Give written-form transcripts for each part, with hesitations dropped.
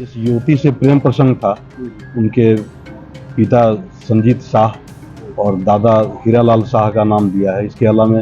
जिस युवती से प्रेम प्रसंग था, उनके पिता संजीत शाह और दादा हीरालाल शाह का नाम दिया है। इसके अलावा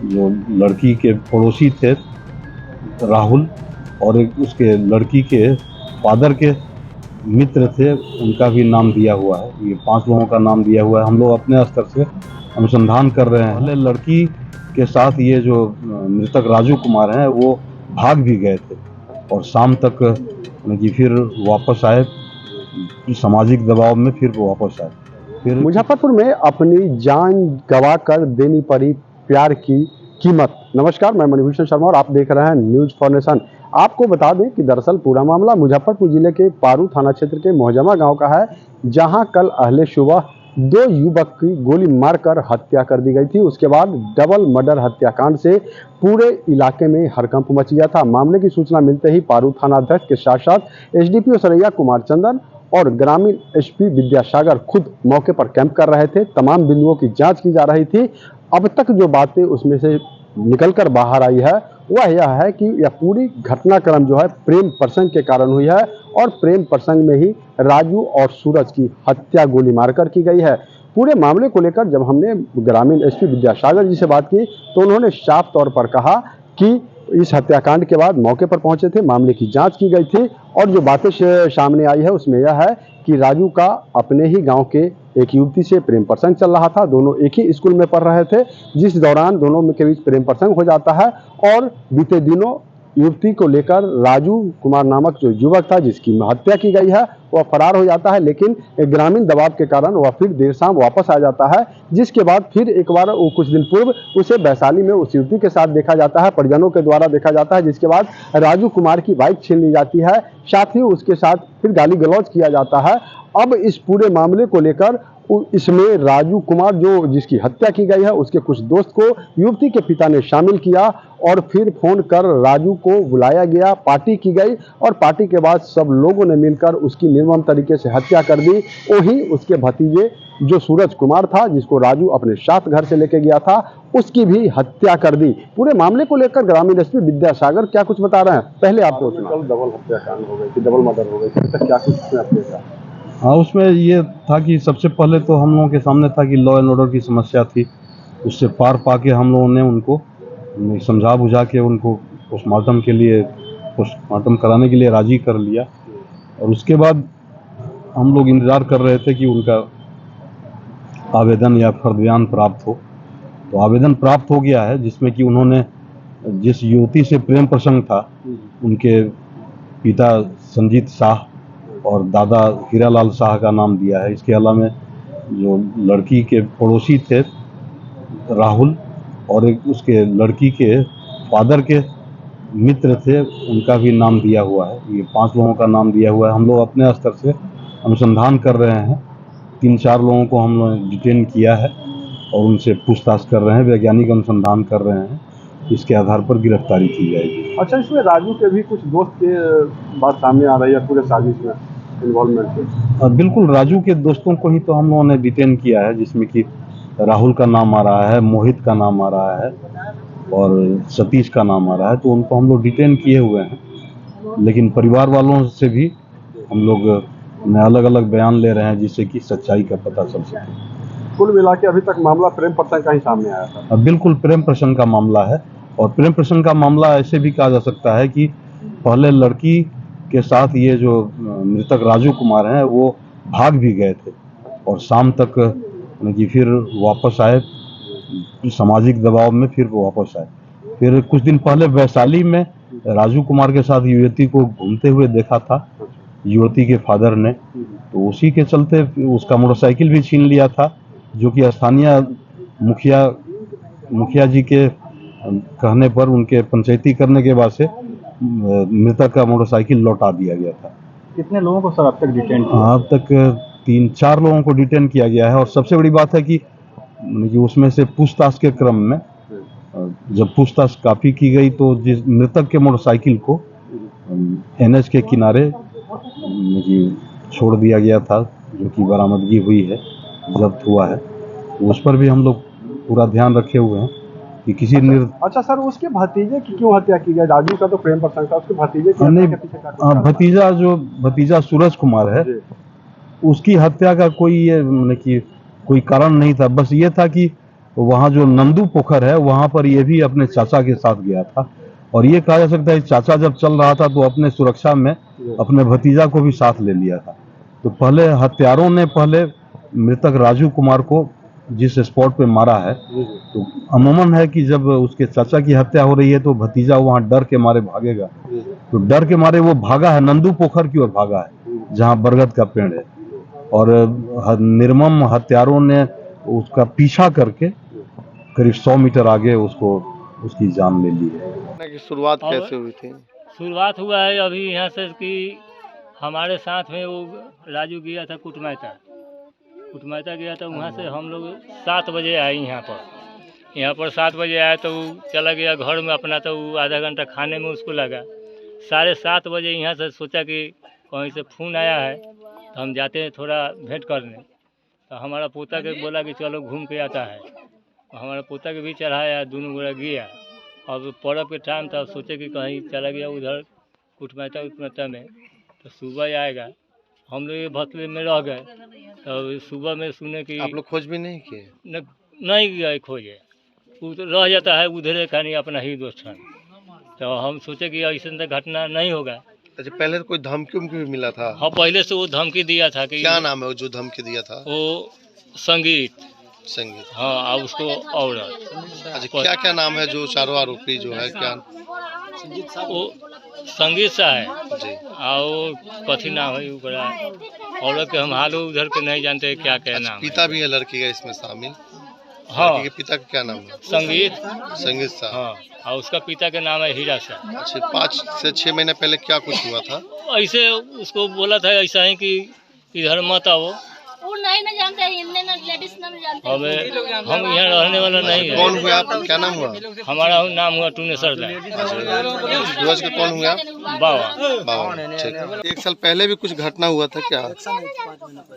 जो लड़की के पड़ोसी थे राहुल, और एक उसके लड़की के फादर के मित्र थे, उनका भी नाम दिया हुआ है। ये 5 लोगों का नाम दिया हुआ है। हम लोग अपने स्तर से अनुसंधान कर रहे हैं। पहले लड़की के साथ ये जो मृतक राजू कुमार हैं वो भाग भी गए थे और शाम तक कि फिर वापस आए, सामाजिक दबाव में फिर वो वापस आए। फिर मुजफ्फरपुर में अपनी जान गंवा कर देनी पड़ी प्यार की कीमत। नमस्कार, मैं मणिभूषण शर्मा और आप देख रहे हैं न्यूज फॉर नेशन। आपको बता दें कि दरअसल पूरा मामला मुजफ्फरपुर जिले के पारू थाना क्षेत्र के मोहजमा गांव का है, जहां कल अहले सुबह 2 युवक की गोली मारकर हत्या कर दी गई थी। उसके बाद डबल मर्डर हत्याकांड से पूरे इलाके में हड़कंप मच गया था। मामले की सूचना मिलते ही पारू थाना अध्यक्ष के साथ साथ एसडीपीओ सरैया कुमार चंदन और ग्रामीण एसपी विद्यासागर खुद मौके पर कैंप कर रहे थे। तमाम बिंदुओं की जांच की जा रही थी। अब तक जो बातें उसमें से निकलकर बाहर आई है वह यह है कि यह पूरी घटनाक्रम जो है प्रेम प्रसंग के कारण हुई है और प्रेम प्रसंग में ही राजू और सूरज की हत्या गोली मारकर की गई है। पूरे मामले को लेकर जब हमने ग्रामीण एसपी विद्यासागर जी से बात की तो उन्होंने साफ तौर पर कहा कि इस हत्याकांड के बाद मौके पर पहुंचे थे, मामले की जांच की गई थी और जो बातें सामने आई है उसमें यह है कि राजू का अपने ही गांव के एक युवती से प्रेम प्रसंग चल रहा था। दोनों एक ही स्कूल में पढ़ रहे थे, जिस दौरान दोनों के बीच प्रेम प्रसंग हो जाता है और बीते दिनों युवती को लेकर राजू कुमार नामक जो युवक था जिसकी हत्या की गई है वह फरार हो जाता है, लेकिन ग्रामीण दबाव के कारण वह फिर देर शाम वापस आ जाता है। जिसके बाद फिर एक बार कुछ दिन पूर्व उसे वैशाली में उस युवती के साथ देखा जाता है, परिजनों के द्वारा देखा जाता है, जिसके बाद राजू कुमार की बाइक छीन ली जाती है, साथ ही उसके साथ फिर गाली गलौज किया जाता है। अब इस पूरे मामले को लेकर इसमें राजू कुमार जो जिसकी हत्या की गई है उसके कुछ दोस्त को युवती के पिता ने शामिल किया और फिर फोन कर राजू को बुलाया गया, पार्टी की गई और पार्टी के बाद सब लोगों ने मिलकर उसकी निर्मम तरीके से हत्या कर दी। वही उसके भतीजे जो सूरज कुमार था जिसको राजू अपने साथ घर से लेके गया था उसकी भी हत्या कर दी। पूरे मामले को लेकर ग्रामीण एसपी विद्यासागर क्या कुछ बता रहे हैं, पहले आपको कल डबल हत्याकांड हो गई थी, डबल मर्डर हो गई थी, क्या कुछ अपडेट है? हाँ, उसमें ये था कि सबसे पहले तो हम लोगों के सामने था कि लॉ एंड ऑर्डर की समस्या थी। उससे पार पाके हम लोगों ने उनको समझा बुझा के उनको पोस्टमार्टम कराने के लिए राजी कर लिया और उसके बाद हम लोग इंतज़ार कर रहे थे कि उनका आवेदन या फर्द-बयान प्राप्त हो। तो आवेदन प्राप्त हो गया है, जिसमें कि उन्होंने जिस युवती से प्रेम प्रसंग था, उनके पिता संजीत शाह और दादा हीरालाल शाह का नाम दिया है। इसके अलावा जो लड़की के पड़ोसी थे राहुल, और एक उसके लड़की के फादर के मित्र थे, उनका भी नाम दिया हुआ है। ये 5 लोगों का नाम दिया हुआ है। हम लोग अपने स्तर से अनुसंधान कर रहे हैं। 3-4 लोगों को हम लोग डिटेन किया है और उनसे पूछताछ कर रहे हैं, वैज्ञानिक अनुसंधान कर रहे हैं। इसके आधार पर गिरफ्तारी की जाएगी। अच्छा, इसमें राजू के भी कुछ दोस्त के बात सामने आ रही है पूरे साजिश में इन्वॉल्वमेंट है? बिल्कुल, राजू के दोस्तों को ही तो हम लोगों ने डिटेन किया है, जिसमें कि राहुल का नाम आ रहा है, मोहित का नाम आ रहा है और सतीश का नाम आ रहा है। तो उनको हम लोग डिटेन किए हुए हैं, लेकिन परिवार वालों से भी हम लोग अलग अलग बयान ले रहे हैं जिससे कि सच्चाई का पता चल सके। कुल मिला के अभी तक मामला प्रेम प्रसंग का ही सामने आया था। बिल्कुल प्रेम प्रसंग का मामला है और प्रेम प्रसंग का मामला ऐसे भी कहा जा सकता है कि पहले लड़की के साथ ये जो मृतक राजू कुमार हैं वो भाग भी गए थे और शाम तक कि फिर वापस आए, सामाजिक दबाव में फिर वो वापस आए। फिर कुछ दिन पहले वैशाली में राजू कुमार के साथ युवती को घूमते हुए देखा था युवती के फादर ने, तो उसी के चलते उसका मोटरसाइकिल भी छीन लिया था, जो कि स्थानीय मुखिया जी के कहने पर उनके पंचायती करने के बाद से मृतक का मोटरसाइकिल लौटा दिया गया था। कितने लोगों को सर अब तक डिटेन किया? अब तक 3-4 लोगों को डिटेन किया गया है और सबसे बड़ी बात है कि उसमें से पूछताछ के क्रम में जब पूछताछ काफ़ी की गई तो जिस मृतक के मोटरसाइकिल को एनएच के किनारे छोड़ दिया गया था, जो कि बरामदगी हुई है, जब्त हुआ है। तो उस पर भी हम लोग पूरा ध्यान रखे हुए हैं कि किसी अच्छा सर, उसके भतीजे की क्यों हत्या की गई? राजू का तो प्रेम प्रसंग था, उसके भतीजे की नहीं, हत्या के पीछे क्या कुछ कारण? भतीजा सूरज कुमार है, जी, उसकी हत्या का कोई ये मतलब कि कोई कारण नहीं था। बस ये था कि वहाँ जो नंदू पोखर है वहाँ पर ये भी अपने चाचा के साथ गया था, और ये कहा जा सकता है कि चाचा जब चल रहा था तो अपने सुरक्षा में अपने भतीजा को भी साथ ले लिया था। तो पहले हत्यारों ने पहले मृतक राजू कुमार को जिस स्पॉट पे मारा है, जी, जी, तो अमूमन है कि जब उसके चाचा की हत्या हो रही है तो भतीजा वहाँ डर के मारे भागेगा, जी, तो डर के मारे वो भागा है, नंदू पोखर की ओर भागा है जहाँ बरगद का पेड़ है, और निर्मम हत्यारों ने उसका पीछा करके करीब 100 मीटर आगे उसको उसकी जान ले ली है। की शुरुआत अब कैसे हुई थी? शुरुआत हुआ है अभी यहाँ से कि हमारे साथ में वो राजू गया था कुटमैता गया था। वहाँ से हम लोग 7 बजे आए यहाँ पर 7 बजे आए तो वो चला गया घर में अपना, तो वो आधा घंटा खाने में उसको लगा। 7:30 बजे यहाँ से सोचा कि कहीं से फ़ोन आया है तो हम जाते हैं थोड़ा भेंट करने। तो हमारा पोता के बोला कि चलो घूम के आता है, तो हमारा पोता के भी चढ़ाया, दोनों गोरा गया। अब पर्व के टाइम था, सोचे कि कहीं चला गया उधर कुटमैता में, तो सुबह आएगा। हम लोग ये भतले में रह गए, तो सुबह में सुने कि आप लोग खोज भी नहीं किए? नहीं गए खोजे, वो तो रह जाता है उधर कहीं अपना ही दोस्त है। तो हम सोचे कि ऐसा तो घटना नहीं होगा। अच्छा, पहले तो कोई धमकी उमकी भी मिला था? हाँ, पहले से वो धमकी दिया था कि क्या नाम है वो जो धमकी दिया था? वो संगीत। हाँ, और उसको औरत। अच्छा, क्या क्या नाम है जो चारों आरोपी जो है, क्या? वो संगीत सा है जी, और कथी नाम है ओकरा औरत के, हम हालो उधर के नहीं जानते क्या क्या अच्छा, नाम पिता है। भी है लड़की का इसमें शामिल? हाँ, लड़की के पिता का क्या नाम है? संगीत साहब। हाँ, और उसका पिता का नाम है हीरा शाह। अच्छा, 5 से 6 महीने पहले क्या कुछ हुआ था? ऐसे उसको बोला था ऐसा ही कि इधर मत आओ। वो नहीं ना जानते हैं, इनने ना लेडीज ना जानते हैं। हमें हम यहाँ रहने वाला नहीं है। कौन हुए आप? क्या नाम हुआ? हमारा नाम हुआ टूने सरदा सूरज के कौन हुआ? बाबा। बाबा, ठीक। 1 साल पहले भी कुछ घटना हुआ था क्या?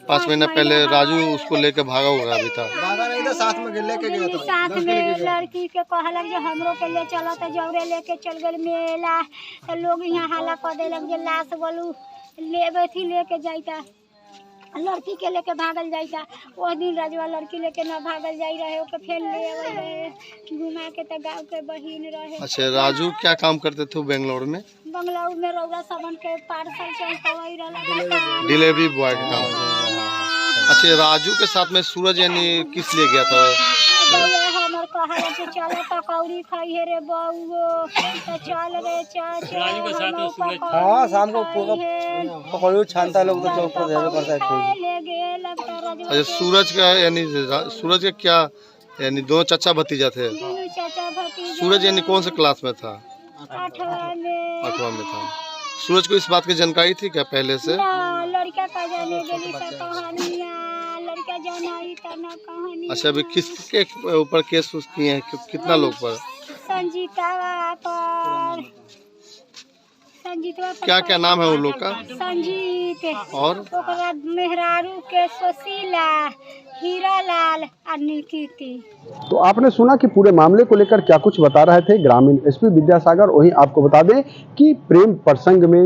5 महीना पहले राजू उसको लेके भागा हुआ अभी था। भागा नहीं था, साथ में लेके गया था। साथ में लड़की के कहलक जो हमरो के ले चला, तो जौरे लेके चल गए मेला। तो लोग यहाँ हल्ला कर देलक जे लाश बोलू लेबे थी, लेके जाइता लड़की के लेके भागल जाइता। वो दिन राजवा लड़की लेके न भागल जाई रहे, ओके फिर ले आवे रहे घुमा के। तो गाँव के बहिन रहे। अच्छा, राजू क्या काम करते थे बेंगलोर में? बंगलौर में रौरा सामान के पार्सल चलता वही रहला, डिलीवरी बॉय का काम। अच्छा, राजू के साथ में सूरज यानी किस लिए गया था? हमर कहला के चल पकौड़ी खाइए रे बउओ, तो चल रे चाचा। राजू के साथ में सूरज। हाँ, शाम को पकौड़ी छानता लोग तो चौक पर देवे करता है। ले गेल अब तो राजवा अच्छा, सूरज का यानी सूरज का क्या यानी 2 चाचा भतीजा थे? तीनों चाचा भतीजा। सूरज यानी कौन से क्लास में था? 8वां में था। सूरज को इस बात की जानकारी थी क्या पहले से? ना, लड़का का जाने गेली सा कहानिया, लड़का जानाई ता ना कहानी। अच्छा, अभी किसके ऊपर केस किए हैं, कितना लोग पर? संजीता पर क्या क्या नाम है उन लोग का? संजीत और ओकरा मेहरारू के सुशीला, हीरालाल और निकिती। तो आपने सुना कि पूरे मामले को लेकर क्या कुछ बता रहे थे ग्रामीण एसपी विद्यासागर। वहीं आपको बता दें कि प्रेम प्रसंग में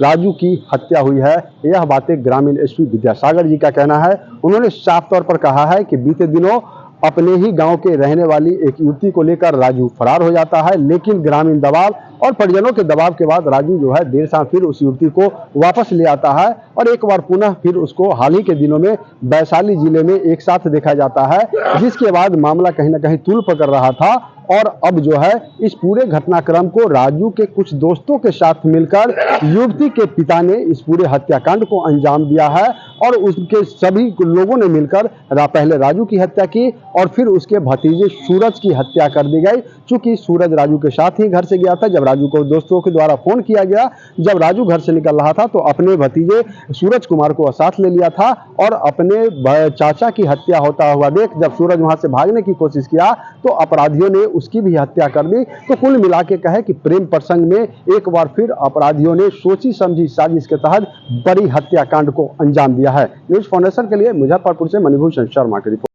राजू की हत्या हुई है। यह बातें ग्रामीण एसपी विद्यासागर जी का कहना है। उन्होंने साफ तौर पर कहा है कि बीते दिनों अपने ही गांव के रहने वाली एक युवती को लेकर राजू फरार हो जाता है, लेकिन ग्रामीण दबाव और परिजनों के दबाव के बाद राजू जो है देर शाम फिर उस युवती को वापस ले आता है और एक बार पुनः फिर उसको हाल ही के दिनों में वैशाली जिले में एक साथ देखा जाता है, जिसके बाद मामला कहीं ना कहीं तूल पकड़ रहा था। और अब जो है इस पूरे घटनाक्रम को राजू के कुछ दोस्तों के साथ मिलकर युवती के पिता ने इस पूरे हत्याकांड को अंजाम दिया है और उसके सभी लोगों ने मिलकर पहले राजू की हत्या की और फिर उसके भतीजे सूरज की हत्या कर दी गई। चूंकि सूरज राजू के साथ ही घर से गया था, जब राजू को दोस्तों के द्वारा फोन किया गया, जब राजू घर से निकल रहा था तो अपने भतीजे सूरज कुमार को साथ ले लिया था और अपने चाचा की हत्या होता हुआ देख जब सूरज वहां से भागने की कोशिश किया तो अपराधियों ने उसकी भी हत्या कर दी। तो कुल मिला के कहे कि प्रेम प्रसंग में एक बार फिर अपराधियों ने सोची समझी साजिश के तहत बड़ी हत्याकांड को अंजाम दिया है। न्यूज फाउंडेशन के लिए मुजफ्फरपुर से मणिभूषण शर्मा की रिपोर्ट।